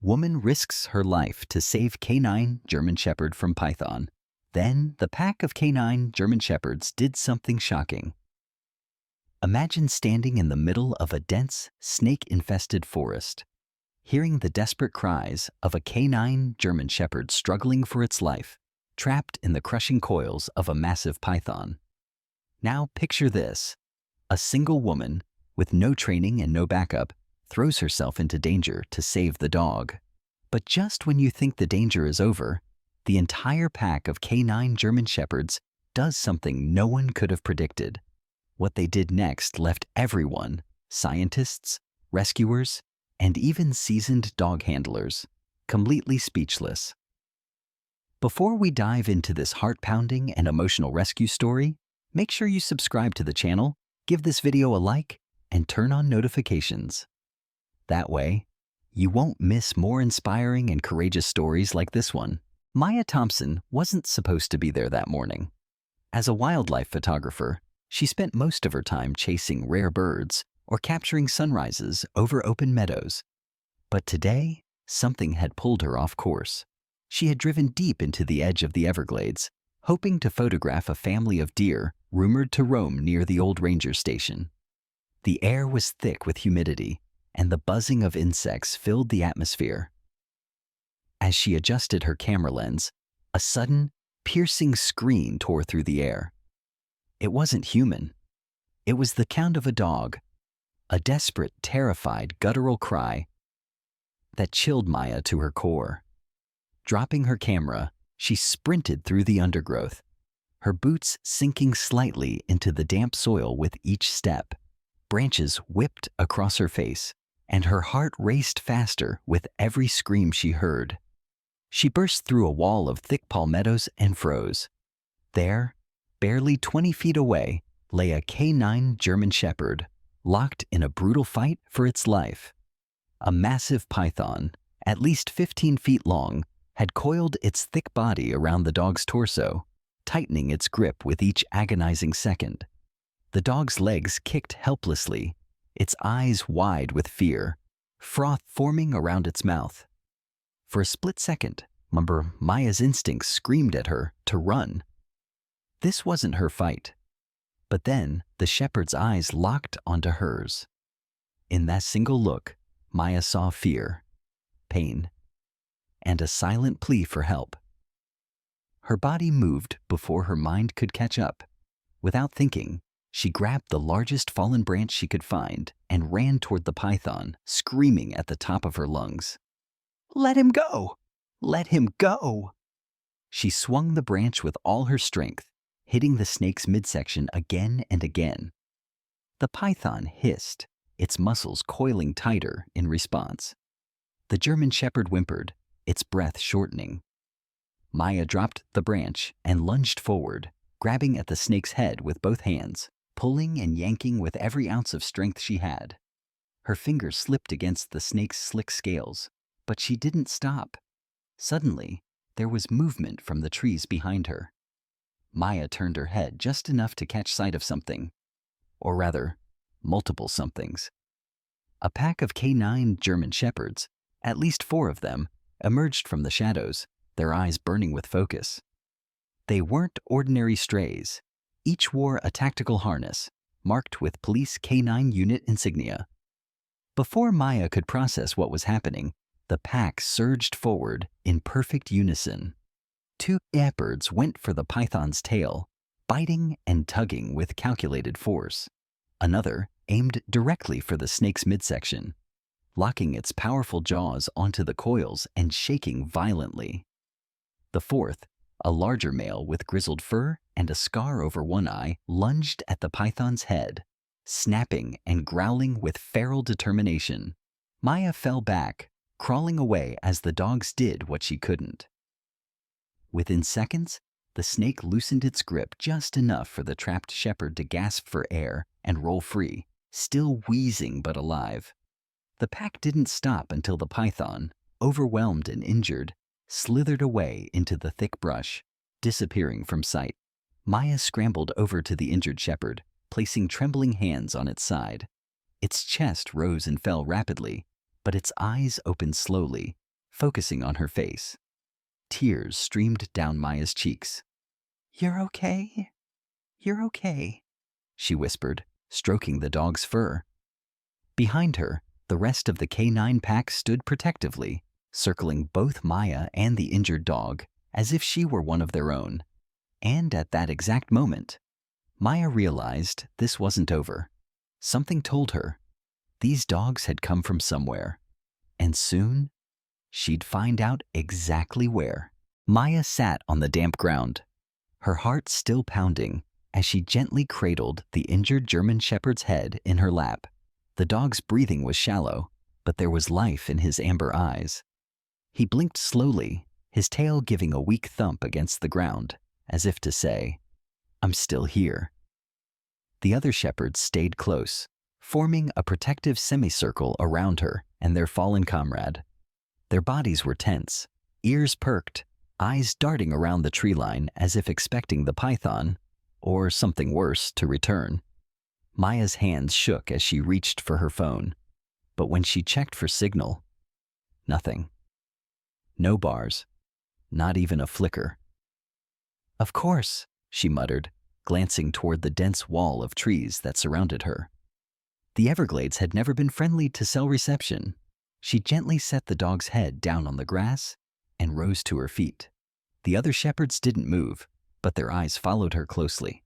Woman risks her life to save canine German Shepherd from python. Then, the pack of canine German Shepherds did something shocking. Imagine standing in the middle of a dense, snake-infested forest, hearing the desperate cries of a canine German Shepherd struggling for its life, trapped in the crushing coils of a massive python. Now picture this. A single woman, with no training and no backup, throws herself into danger to save the dog. But just when you think the danger is over, the entire pack of canine German Shepherds does something no one could have predicted. What they did next left everyone, scientists, rescuers, and even seasoned dog handlers, completely speechless. Before we dive into this heart-pounding and emotional rescue story, make sure you subscribe to the channel, give this video a like, and turn on notifications. That way, you won't miss more inspiring and courageous stories like this one. Maya Thompson wasn't supposed to be there that morning. As a wildlife photographer, she spent most of her time chasing rare birds or capturing sunrises over open meadows. But today, something had pulled her off course. She had driven deep into the edge of the Everglades, hoping to photograph a family of deer rumored to roam near the old ranger station. The air was thick with humidity, and the buzzing of insects filled the atmosphere. As she adjusted her camera lens, a sudden, piercing scream tore through the air. It wasn't human. It was the sound of a dog, a desperate, terrified, guttural cry that chilled Maya to her core. Dropping her camera, she sprinted through the undergrowth, her boots sinking slightly into the damp soil with each step. Branches whipped across her face, and her heart raced faster with every scream she heard. She burst through a wall of thick palmettos and froze. There, barely 20 feet away, lay a canine German Shepherd, locked in a brutal fight for its life. A massive python, at least 15 feet long, had coiled its thick body around the dog's torso, tightening its grip with each agonizing second. The dog's legs kicked helplessly, its eyes wide with fear, froth forming around its mouth. For a split second, Maya's instincts screamed at her to run. This wasn't her fight. But then, the shepherd's eyes locked onto hers. In that single look, Maya saw fear, pain, and a silent plea for help. Her body moved before her mind could catch up. Without thinking, she grabbed the largest fallen branch she could find and ran toward the python, screaming at the top of her lungs. "Let him go! Let him go!" She swung the branch with all her strength, hitting the snake's midsection again and again. The python hissed, its muscles coiling tighter in response. The German Shepherd whimpered, its breath shortening. Maya dropped the branch and lunged forward, grabbing at the snake's head with both hands, pulling and yanking with every ounce of strength she had. Her fingers slipped against the snake's slick scales, but she didn't stop. Suddenly, there was movement from the trees behind her. Maya turned her head just enough to catch sight of something, or rather, multiple somethings. A pack of canine German Shepherds, at least 4 of them, emerged from the shadows, their eyes burning with focus. They weren't ordinary strays. Each wore a tactical harness, marked with police canine unit insignia. Before Maya could process what was happening, the pack surged forward in perfect unison. 2 shepherds went for the python's tail, biting and tugging with calculated force. Another aimed directly for the snake's midsection, locking its powerful jaws onto the coils and shaking violently. The fourth, a larger male with grizzled fur and a scar over one eye, lunged at the python's head, snapping and growling with feral determination. Maya fell back, crawling away as the dogs did what she couldn't. Within seconds, the snake loosened its grip just enough for the trapped shepherd to gasp for air and roll free, still wheezing but alive. The pack didn't stop until the python, overwhelmed and injured, slithered away into the thick brush, disappearing from sight. Maya scrambled over to the injured shepherd, placing trembling hands on its side. Its chest rose and fell rapidly, but its eyes opened slowly, focusing on her face. Tears streamed down Maya's cheeks. "You're okay? You're okay," she whispered, stroking the dog's fur. Behind her, the rest of the K9 pack stood protectively, circling both Maya and the injured dog as if she were one of their own. And at that exact moment, Maya realized this wasn't over. Something told her these dogs had come from somewhere, and soon she'd find out exactly where. Maya sat on the damp ground, her heart still pounding as she gently cradled the injured German Shepherd's head in her lap. The dog's breathing was shallow, but there was life in his amber eyes. He blinked slowly, his tail giving a weak thump against the ground, as if to say, "I'm still here." The other shepherds stayed close, forming a protective semicircle around her and their fallen comrade. Their bodies were tense, ears perked, eyes darting around the tree line as if expecting the python, or something worse, to return. Maya's hands shook as she reached for her phone, but when she checked for signal, nothing. No bars, not even a flicker. "Of course," she muttered, glancing toward the dense wall of trees that surrounded her. The Everglades had never been friendly to cell reception. She gently set the dog's head down on the grass and rose to her feet. The other shepherds didn't move, but their eyes followed her closely.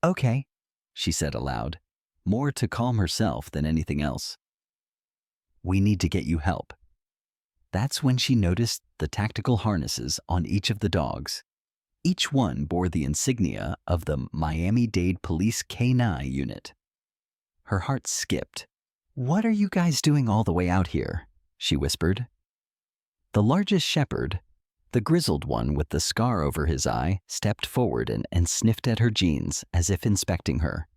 "Okay," she said aloud, more to calm herself than anything else. "We need to get you help." That's when she noticed the tactical harnesses on each of the dogs. Each one bore the insignia of the Miami-Dade Police K9 unit. Her heart skipped. "What are you guys doing all the way out here?" she whispered. The largest shepherd, the grizzled one with the scar over his eye, stepped forward and sniffed at her jeans as if inspecting her.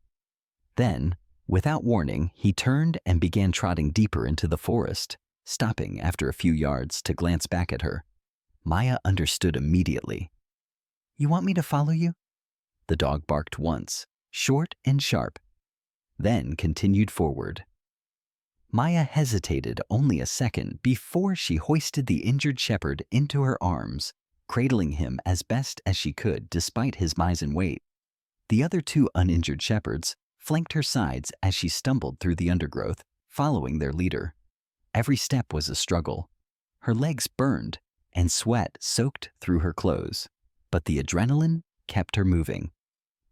Then, without warning, he turned and began trotting deeper into the forest, stopping after a few yards to glance back at her. Maya understood immediately. "You want me to follow you?" The dog barked once, short and sharp, then continued forward. Maya hesitated only a second before she hoisted the injured shepherd into her arms, cradling him as best as she could despite his mizzen weight. The other two uninjured shepherds flanked her sides as she stumbled through the undergrowth, following their leader. Every step was a struggle. Her legs burned, and sweat soaked through her clothes, but the adrenaline kept her moving.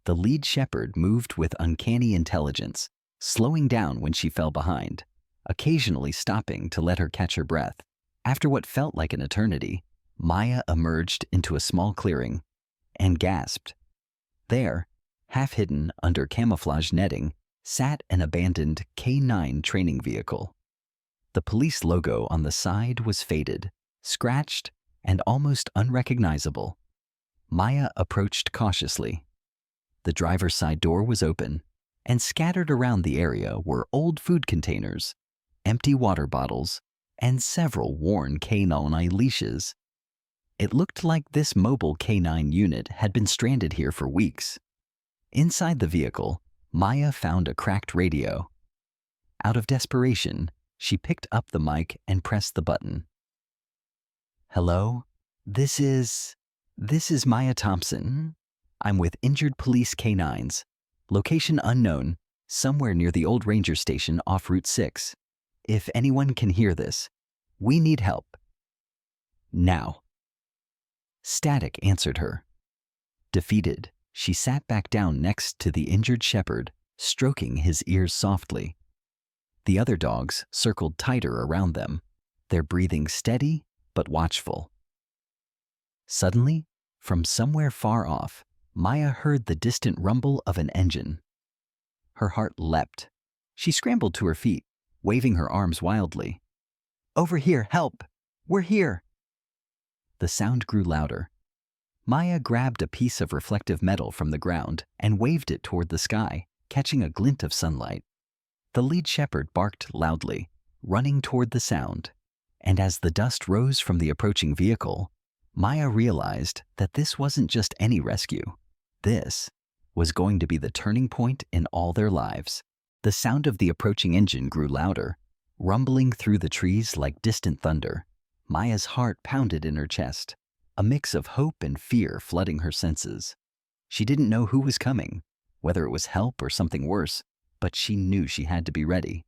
The lead shepherd moved with uncanny intelligence, slowing down when she fell behind, occasionally stopping to let her catch her breath. After what felt like an eternity, Maya emerged into a small clearing and gasped. There, half hidden under camouflage netting, sat an abandoned K9 training vehicle. The police logo on the side was faded, scratched, and almost unrecognizable. Maya approached cautiously. The driver's side door was open, and scattered around the area were old food containers, empty water bottles, and several worn K9 leashes. It looked like this mobile K9 unit had been stranded here for weeks. Inside the vehicle, Maya found a cracked radio. Out of desperation, she picked up the mic and pressed the button. "Hello, this is Maya Thompson. I'm with Injured Police K9s. Location unknown, somewhere near the old ranger station off Route 6. If anyone can hear this, we need help. Now." Static answered her. Defeated, she sat back down next to the injured shepherd, stroking his ears softly. The other dogs circled tighter around them, their breathing steady but watchful. Suddenly, from somewhere far off, Maya heard the distant rumble of an engine. Her heart leapt. She scrambled to her feet, waving her arms wildly. "Over here, help! We're here!" The sound grew louder. Maya grabbed a piece of reflective metal from the ground and waved it toward the sky, catching a glint of sunlight. The lead shepherd barked loudly, running toward the sound, and as the dust rose from the approaching vehicle, Maya realized that this wasn't just any rescue. This was going to be the turning point in all their lives. The sound of the approaching engine grew louder, rumbling through the trees like distant thunder, Maya's heart pounded in her chest, a mix of hope and fear flooding her senses. She didn't know who was coming, whether it was help or something worse, but she knew she had to be ready.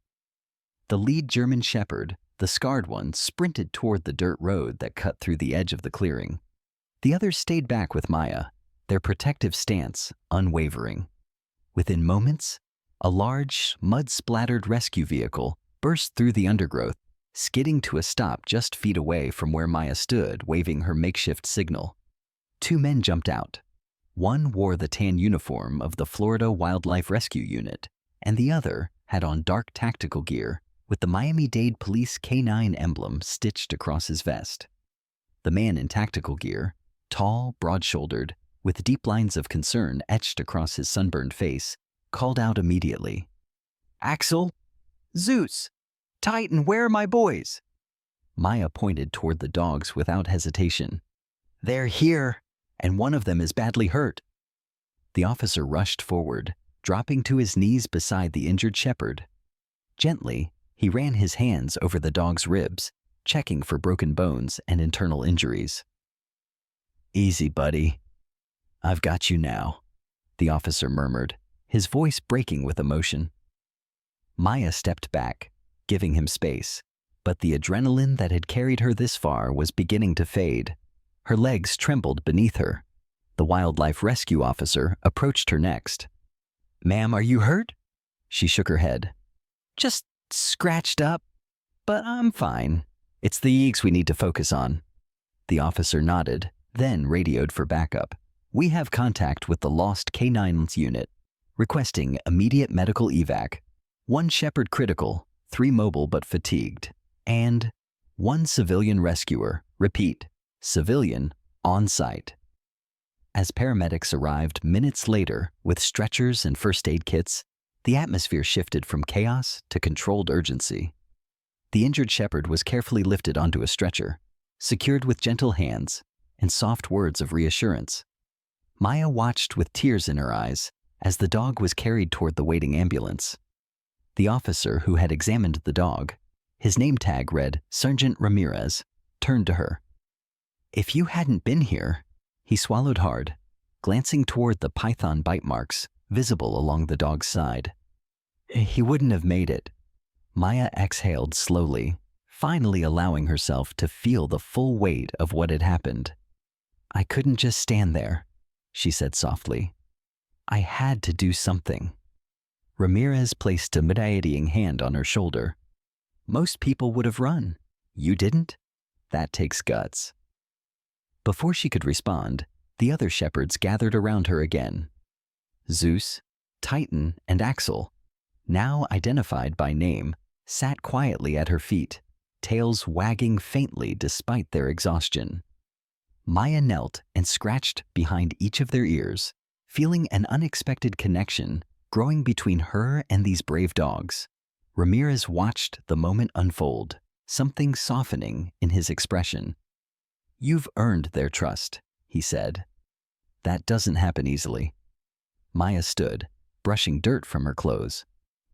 The lead German Shepherd, the scarred one, sprinted toward the dirt road that cut through the edge of the clearing. The others stayed back with Maya, their protective stance unwavering. Within moments, a large, mud-splattered rescue vehicle burst through the undergrowth, skidding to a stop just feet away from where Maya stood, waving her makeshift signal. 2 men jumped out. One wore the tan uniform of the Florida Wildlife Rescue Unit, and the other had on dark tactical gear with the Miami-Dade Police K9 emblem stitched across his vest. The man in tactical gear, tall, broad-shouldered, with deep lines of concern etched across his sunburned face, called out immediately, "Axel! Zeus! Titan, where are my boys?" Maya pointed toward the dogs without hesitation. "They're here, and one of them is badly hurt." The officer rushed forward, dropping to his knees beside the injured shepherd. Gently, he ran his hands over the dog's ribs, checking for broken bones and internal injuries. "Easy, buddy. I've got you now," the officer murmured, his voice breaking with emotion. Maya stepped back, giving him space, but the adrenaline that had carried her this far was beginning to fade. Her legs trembled beneath her. The wildlife rescue officer approached her next. "Ma'am, are you hurt?" She shook her head. "Just scratched up, but I'm fine. It's the eeks we need to focus on." The officer nodded, then radioed for backup. "We have contact with the lost K9's unit, requesting immediate medical evac. 1 shepherd critical, 3 mobile but fatigued, and 1 civilian rescuer. Repeat, civilian, on site." As paramedics arrived minutes later with stretchers and first aid kits, the atmosphere shifted from chaos to controlled urgency. The injured shepherd was carefully lifted onto a stretcher, secured with gentle hands and soft words of reassurance. Maya watched with tears in her eyes as the dog was carried toward the waiting ambulance. The officer who had examined the dog, his name tag read Sergeant Ramirez, turned to her. "If you hadn't been here," he swallowed hard, glancing toward the python bite marks visible along the dog's side, "he wouldn't have made it." Maya exhaled slowly, finally allowing herself to feel the full weight of what had happened. "I couldn't just stand there," she said softly. "I had to do something." Ramirez placed a mitigating hand on her shoulder. "Most people would have run. You didn't? That takes guts." Before she could respond, the other shepherds gathered around her again. Zeus, Titan, and Axel, now identified by name, sat quietly at her feet, tails wagging faintly despite their exhaustion. Maya knelt and scratched behind each of their ears, feeling an unexpected connection growing between her and these brave dogs. Ramirez watched the moment unfold, something softening in his expression. "You've earned their trust," he said. "That doesn't happen easily." Maya stood, brushing dirt from her clothes.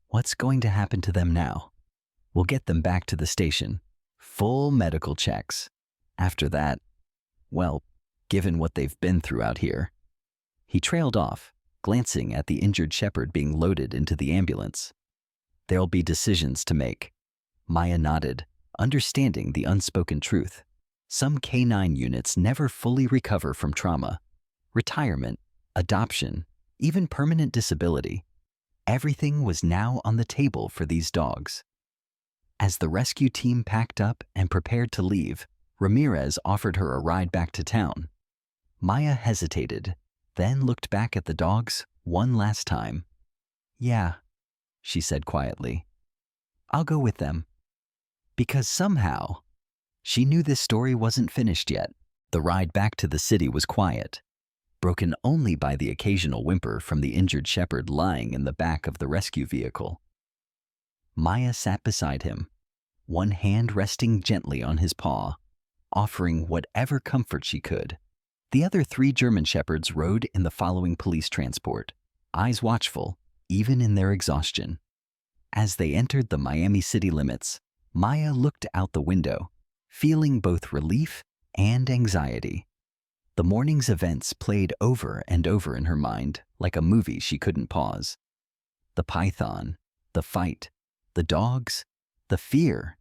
"What's going to happen to them now?" "We'll get them back to the station. Full medical checks. After that, well, given what they've been through out here." He trailed off, glancing at the injured shepherd being loaded into the ambulance. "There'll be decisions to make." Maya nodded, understanding the unspoken truth. Some K9 units never fully recover from trauma. Retirement, adoption, even permanent disability. Everything was now on the table for these dogs. As the rescue team packed up and prepared to leave, Ramirez offered her a ride back to town. Maya hesitated, then looked back at the dogs one last time. "Yeah," she said quietly. "I'll go with them." Because somehow, she knew this story wasn't finished yet. The ride back to the city was quiet, broken only by the occasional whimper from the injured shepherd lying in the back of the rescue vehicle. Maya sat beside him, one hand resting gently on his paw, offering whatever comfort she could. The other 3 German shepherds rode in the following police transport, eyes watchful, even in their exhaustion. As they entered the Miami city limits, Maya looked out the window, feeling both relief and anxiety. The morning's events played over and over in her mind like a movie she couldn't pause. The python, the fight, the dogs, the fear,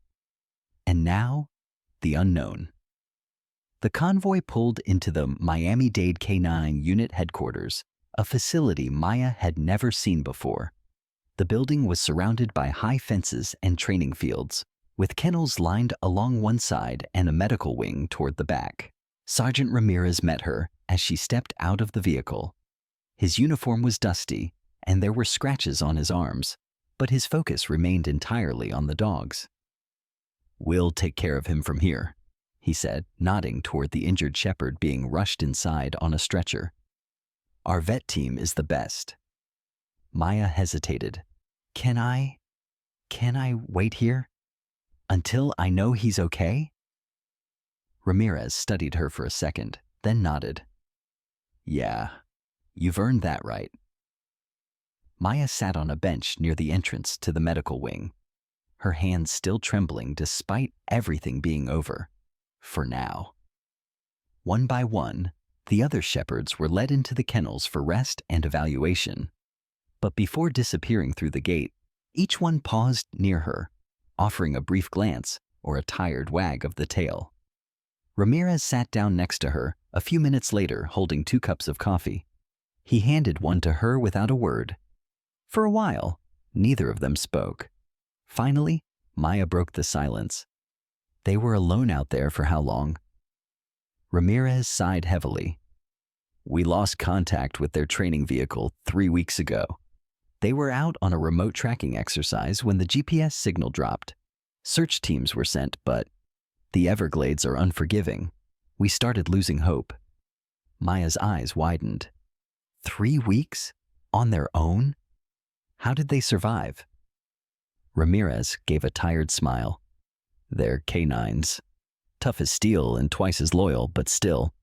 and now, the unknown. The convoy pulled into the Miami-Dade K9 Unit Headquarters, a facility Maya had never seen before. The building was surrounded by high fences and training fields, with kennels lined along one side and a medical wing toward the back. Sergeant Ramirez met her as she stepped out of the vehicle. His uniform was dusty, and there were scratches on his arms, but his focus remained entirely on the dogs. "We'll take care of him from here," he said, nodding toward the injured shepherd being rushed inside on a stretcher. "Our vet team is the best." Maya hesitated. Can I wait here? Until I know he's okay?" Ramirez studied her for a second, then nodded. "Yeah, you've earned that right." Maya sat on a bench near the entrance to the medical wing, her hands still trembling despite everything being over, for now. One by one, the other shepherds were led into the kennels for rest and evaluation. But before disappearing through the gate, each one paused near her, offering a brief glance or a tired wag of the tail. Ramirez sat down next to her a few minutes later holding 2 cups of coffee. He handed one to her without a word. For a while, neither of them spoke. Finally, Maya broke the silence. They were alone out there for how long? Ramirez sighed heavily. "We lost contact with their training vehicle 3 weeks ago. They were out on a remote tracking exercise when the GPS signal dropped. Search teams were sent, but the Everglades are unforgiving. We started losing hope." Maya's eyes widened. 3 weeks? On their own? How did they survive? Ramirez gave a tired smile. "They're canines. Tough as steel and twice as loyal, but still,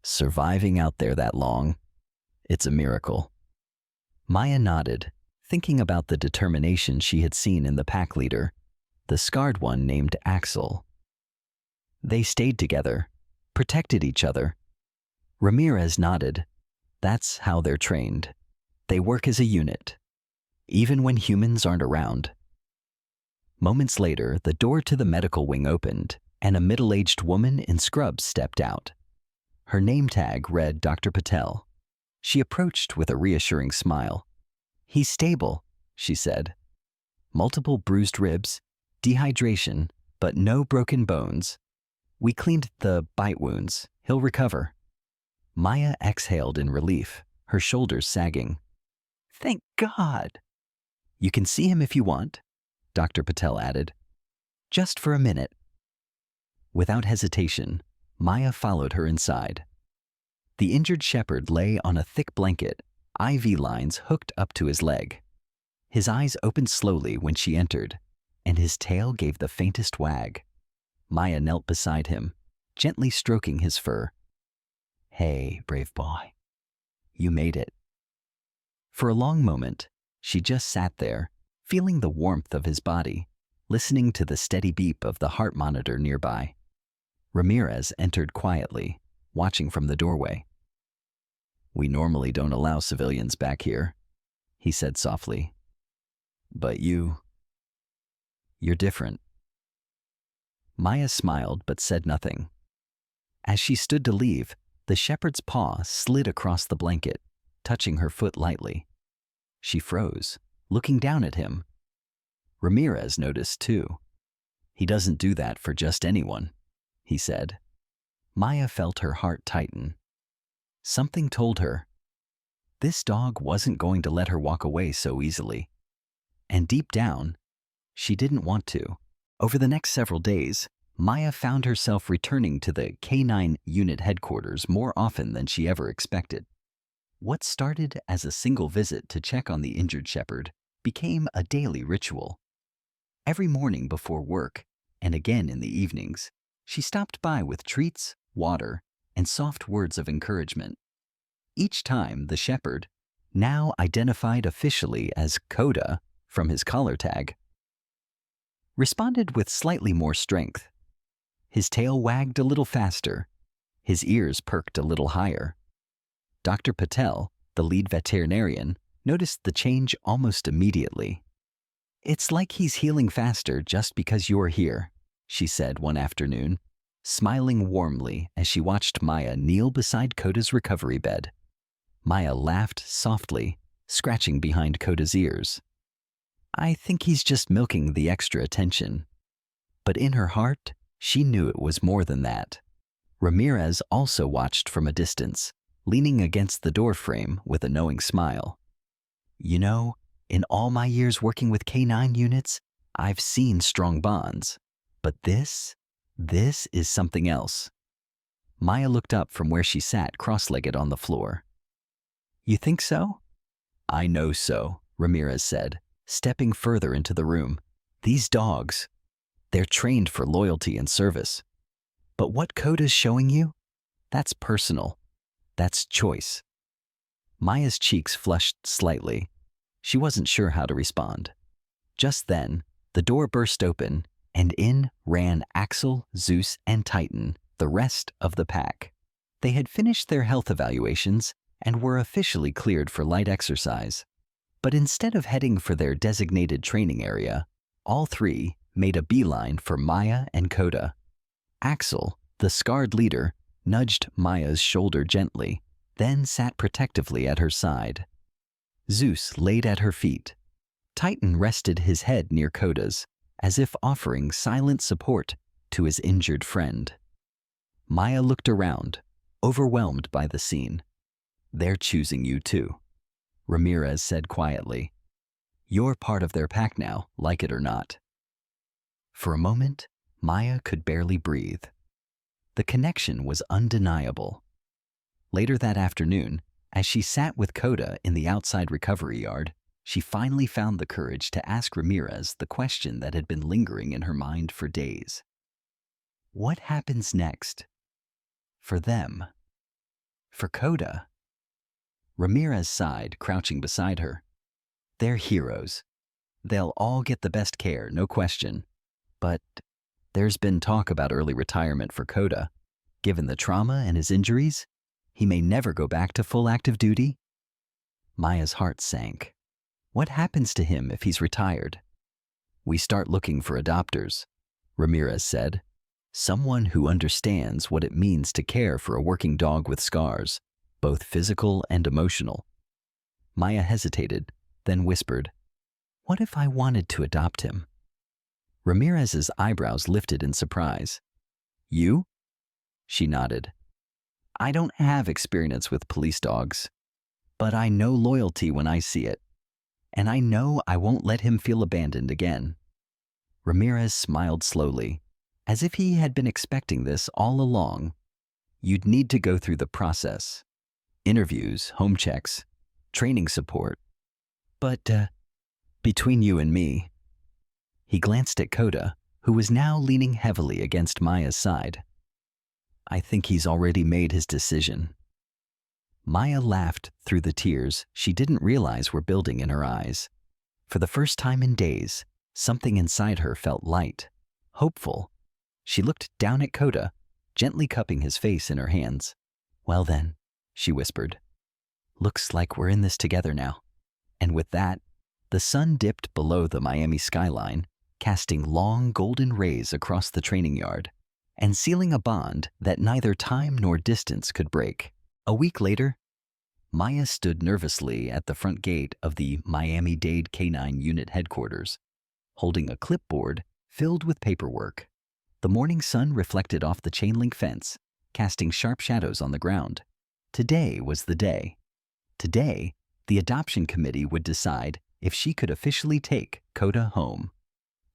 surviving out there that long, it's a miracle." Maya nodded, thinking about the determination she had seen in the pack leader, the scarred one named Axel. They stayed together, protected each other. Ramirez nodded. That's how they're trained. They work as a unit, even when humans aren't around. Moments later, the door to the medical wing opened, and a middle-aged woman in scrubs stepped out. Her name tag read Dr. Patel. She approached with a reassuring smile. "He's stable," she said. "Multiple bruised ribs, dehydration, but no broken bones. We cleaned the bite wounds. He'll recover." Maya exhaled in relief, her shoulders sagging. "Thank God." "You can see him if you want," Dr. Patel added. "Just for a minute." Without hesitation, Maya followed her inside. The injured shepherd lay on a thick blanket, IV lines hooked up to his leg. His eyes opened slowly when she entered, and his tail gave the faintest wag. Maya knelt beside him, gently stroking his fur. "Hey, brave boy. You made it." For a long moment, she just sat there, feeling the warmth of his body, listening to the steady beep of the heart monitor nearby. Ramirez entered quietly, watching from the doorway. "We normally don't allow civilians back here," he said softly. "But you're different." Maya smiled but said nothing. As she stood to leave, the shepherd's paw slid across the blanket, touching her foot lightly. She froze, looking down at him. Ramirez noticed too. "He doesn't do that for just anyone," he said. Maya felt her heart tighten. Something told her this dog wasn't going to let her walk away so easily. And deep down, she didn't want to. Over the next several days, Maya found herself returning to the K9 unit headquarters more often than she ever expected. What started as a single visit to check on the injured shepherd became a daily ritual. Every morning before work, and again in the evenings, she stopped by with treats, water, and soft words of encouragement. Each time, the shepherd, now identified officially as Coda from his collar tag, responded with slightly more strength. His tail wagged a little faster. His ears perked a little higher. Dr. Patel, the lead veterinarian, noticed the change almost immediately. "It's like he's healing faster just because you're here," she said one afternoon, smiling warmly as she watched Maya kneel beside Koda's recovery bed. Maya laughed softly, scratching behind Koda's ears. "I think he's just milking the extra attention." But in her heart, she knew it was more than that. Ramirez also watched from a distance, leaning against the doorframe with a knowing smile. "You know, in all my years working with K9 units, I've seen strong bonds. But this is something else." Maya looked up from where she sat cross-legged on the floor. "You think so?" "I know so," Ramirez said, stepping further into the room. "These dogs, they're trained for loyalty and service. But what Koda's showing you? That's personal. That's choice." Maya's cheeks flushed slightly. She wasn't sure how to respond. Just then, the door burst open, and in ran Axel, Zeus, and Titan, the rest of the pack. They had finished their health evaluations and were officially cleared for light exercise. But instead of heading for their designated training area, all three made a beeline for Maya and Koda. Axel, the scarred leader, nudged Maya's shoulder gently, then sat protectively at her side. Zeus laid at her feet. Titan rested his head near Koda's, as if offering silent support to his injured friend. Maya looked around, overwhelmed by the scene. "They're choosing you too," Ramirez said quietly. "You're part of their pack now, like it or not." For a moment, Maya could barely breathe. The connection was undeniable. Later that afternoon, as she sat with Koda in the outside recovery yard, she finally found the courage to ask Ramirez the question that had been lingering in her mind for days. What happens next? For them? For Koda? Ramirez sighed, crouching beside her. "They're heroes. They'll all get the best care, no question. But there's been talk about early retirement for Koda. Given the trauma and his injuries, he may never go back to full active duty." Maya's heart sank. "What happens to him if he's retired?" "We start looking for adopters," Ramirez said. "Someone who understands what it means to care for a working dog with scars, both physical and emotional." Maya hesitated, then whispered, "What if I wanted to adopt him?" Ramirez's eyebrows lifted in surprise. "You?" She nodded. "I don't have experience with police dogs, but I know loyalty when I see it. And I know I won't let him feel abandoned again." Ramirez smiled slowly, as if he had been expecting this all along. "You'd need to go through the process. Interviews, home checks, training support. But between you and me," he glanced at Koda, who was now leaning heavily against Maya's side, "I think he's already made his decision." Maya laughed through the tears she didn't realize were building in her eyes. For the first time in days, something inside her felt light, hopeful. She looked down at Koda, gently cupping his face in her hands. "Well then," she whispered, "looks like we're in this together now." And with that, the sun dipped below the Miami skyline, casting long golden rays across the training yard, and sealing a bond that neither time nor distance could break. A week later, Maya stood nervously at the front gate of the Miami-Dade K9 Unit headquarters, holding a clipboard filled with paperwork. The morning sun reflected off the chain-link fence, casting sharp shadows on the ground. Today was the day. Today, the adoption committee would decide if she could officially take Koda home.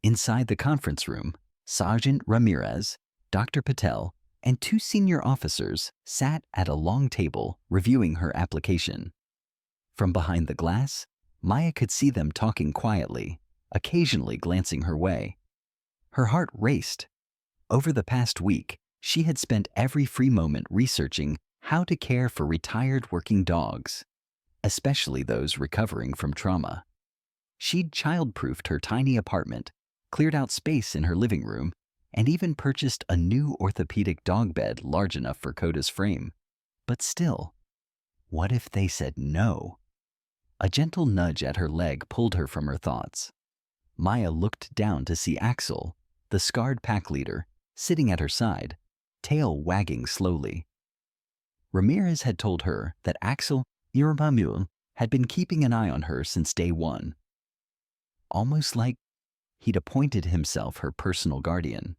Inside the conference room, Sergeant Ramirez, Dr. Patel, and two senior officers sat at a long table reviewing her application. From behind the glass, Maya could see them talking quietly, occasionally glancing her way. Her heart raced. Over the past week, she had spent every free moment researching how to care for retired working dogs, especially those recovering from trauma. She'd child-proofed her tiny apartment, cleared out space in her living room, and even purchased a new orthopedic dog bed large enough for Coda's frame. But still, what if they said no? A gentle nudge at her leg pulled her from her thoughts. Maya looked down to see Axel, the scarred pack leader, sitting at her side, tail wagging slowly. Ramirez had told her that Axel Iramamul had been keeping an eye on her since day one. Almost like he'd appointed himself her personal guardian.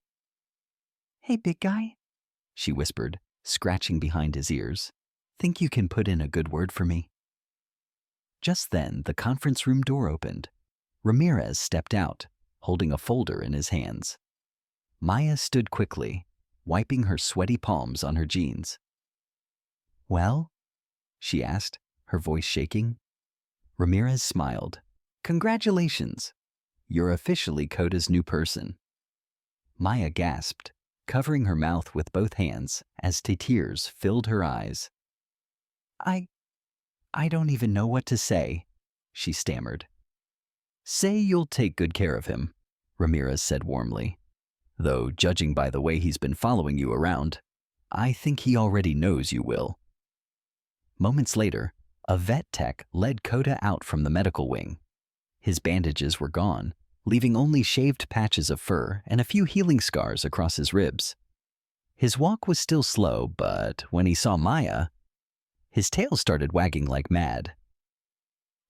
"Hey, big guy," she whispered, scratching behind his ears. "Think you can put in a good word for me?" Just then, the conference room door opened. Ramirez stepped out, holding a folder in his hands. Maya stood quickly, wiping her sweaty palms on her jeans. "Well?" she asked, her voice shaking. Ramirez smiled. "Congratulations! You're officially Coda's new person." Maya gasped, covering her mouth with both hands as tears filled her eyes. I don't even know what to say," she stammered. "Say you'll take good care of him," Ramirez said warmly. "Though, judging by the way he's been following you around, I think he already knows you will." Moments later, a vet tech led Coda out from the medical wing. His bandages were gone, leaving only shaved patches of fur and a few healing scars across his ribs. His walk was still slow, but when he saw Maya, his tail started wagging like mad.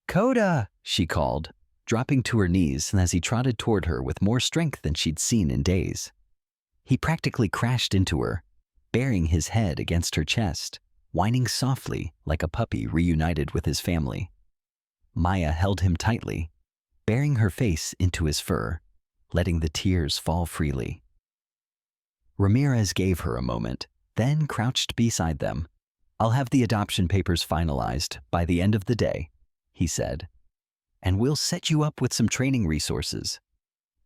"Coda!" she called, dropping to her knees as he trotted toward her with more strength than she'd seen in days. He practically crashed into her, burying his head against her chest, whining softly like a puppy reunited with his family. Maya held him tightly, burying her face into his fur, letting the tears fall freely. Ramirez gave her a moment, then crouched beside them. "I'll have the adoption papers finalized by the end of the day," he said, "and we'll set you up with some training resources.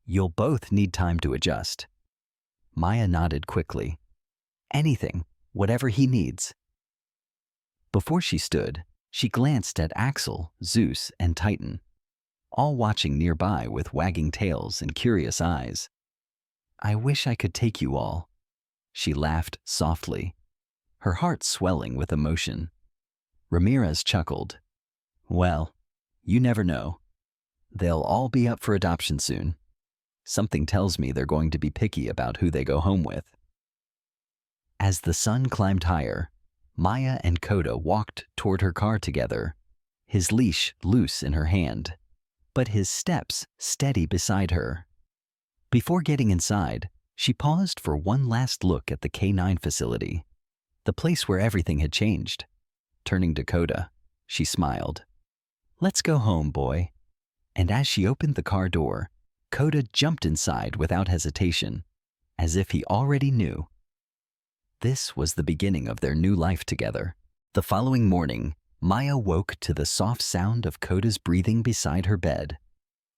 You'll both need time to adjust." Maya nodded quickly. "Anything, whatever he needs." Before she stood, she glanced at Axel, Zeus, and Titan, all watching nearby with wagging tails and curious eyes. "I wish I could take you all," she laughed softly, her heart swelling with emotion. Ramirez chuckled. "Well, you never know. They'll all be up for adoption soon. Something tells me they're going to be picky about who they go home with." As the sun climbed higher, Maya and Coda walked toward her car together, his leash loose in her hand, but his steps steady beside her. Before getting inside, she paused for one last look at the K9 facility, the place where everything had changed. Turning to Coda, she smiled. "Let's go home, boy." And as she opened the car door, Coda jumped inside without hesitation, as if he already knew. This was the beginning of their new life together. The following morning, Maya woke to the soft sound of Coda's breathing beside her bed.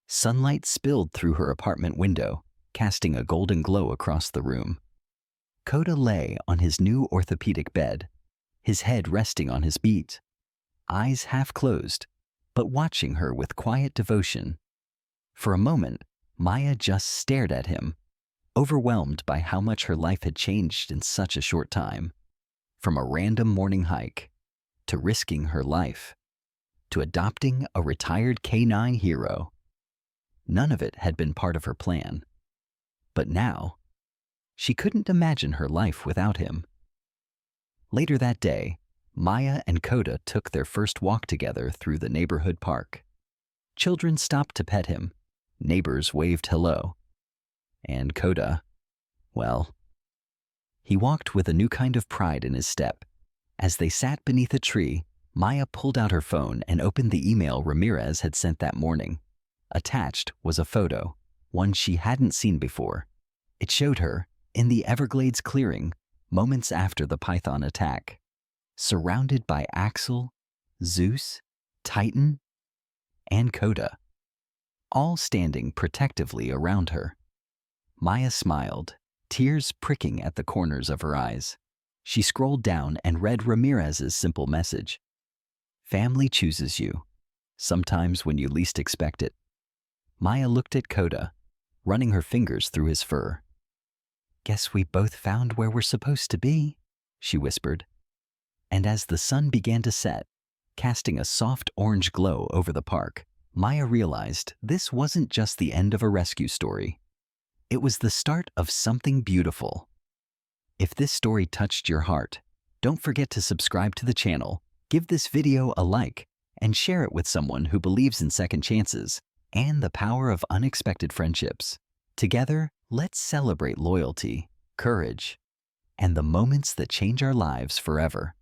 Sunlight spilled through her apartment window, casting a golden glow across the room. Coda lay on his new orthopedic bed, his head resting on his beat, eyes half closed, but watching her with quiet devotion. For a moment, Maya just stared at him, overwhelmed by how much her life had changed in such a short time. From a random morning hike, to risking her life, to adopting a retired K9 hero. None of it had been part of her plan. But now, she couldn't imagine her life without him. Later that day, Maya and Coda took their first walk together through the neighborhood park. Children stopped to pet him, neighbors waved hello. And Coda, well, he walked with a new kind of pride in his step. As they sat beneath a tree, Maya pulled out her phone and opened the email Ramirez had sent that morning. Attached was a photo, one she hadn't seen before. It showed her, in the Everglades clearing, moments after the python attack, surrounded by Axel, Zeus, Titan, and Coda, all standing protectively around her. Maya smiled, tears pricking at the corners of her eyes. She scrolled down and read Ramirez's simple message. "Family chooses you, sometimes when you least expect it." Maya looked at Coda, running her fingers through his fur. "Guess we both found where we're supposed to be," she whispered. And as the sun began to set, casting a soft orange glow over the park, Maya realized this wasn't just the end of a rescue story. It was the start of something beautiful. If this story touched your heart, don't forget to subscribe to the channel, give this video a like, and share it with someone who believes in second chances and the power of unexpected friendships. Together, let's celebrate loyalty, courage, and the moments that change our lives forever.